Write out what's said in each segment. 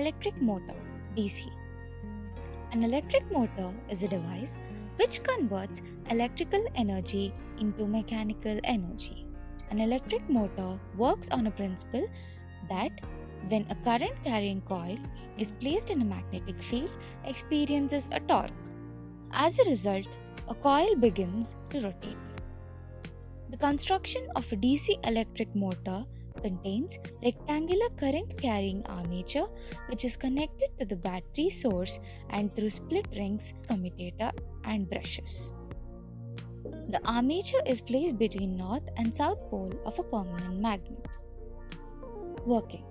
Electric motor DC. An electric motor is a device which converts electrical energy into mechanical energy. An electric motor works on a principle that when a current carrying coil is placed in a magnetic field, experiences a torque. As a result, a coil begins to rotate. The construction of a DC electric motor contains rectangular current carrying armature which is connected to the battery source and through split rings, commutator and brushes. The armature is placed between north and south pole of a permanent magnet. Working.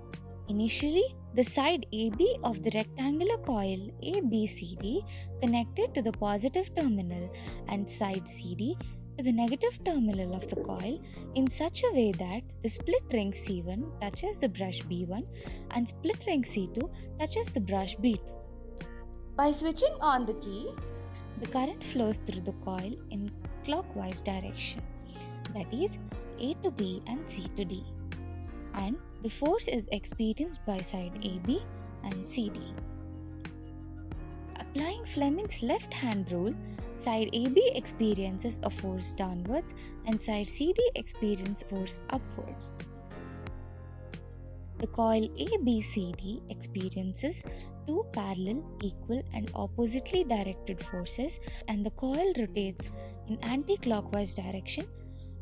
Initially, the side AB of the rectangular coil ABCD connected to the positive terminal and side CD to the negative terminal of the coil in such a way that the split ring C1 touches the brush B1 and split ring C2 touches the brush B2. By switching on the key, the current flows through the coil in clockwise direction, that is A to B and C to D, and the force is experienced by side AB and CD. Applying Fleming's left hand rule, side AB experiences a force downwards and side CD experiences force upwards. The coil ABCD experiences two parallel, equal and oppositely directed forces, and the coil rotates in anti-clockwise direction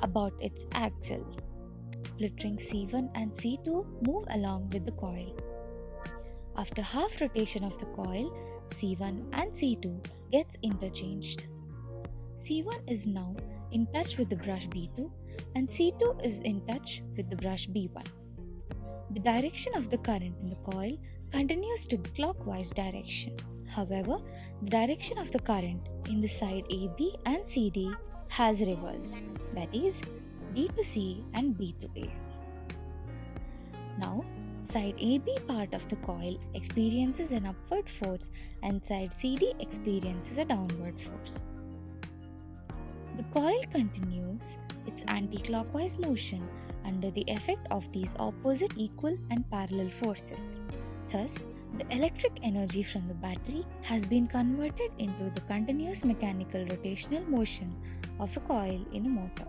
about its axle. Split rings C1 and C2 move along with the coil. After half rotation of the coil, C1 and C2 gets interchanged. C1 is now in touch with the brush B2 and C2 is in touch with the brush B1. The direction of the current in the coil continues to clockwise direction. However, the direction of the current in the side AB and CD has reversed, that is B to C and B to A. Now, side AB part of the coil experiences an upward force and side CD experiences a downward force. The coil continues its anti-clockwise motion under the effect of these opposite, equal and parallel forces. Thus, the electric energy from the battery has been converted into the continuous mechanical rotational motion of a coil in a motor.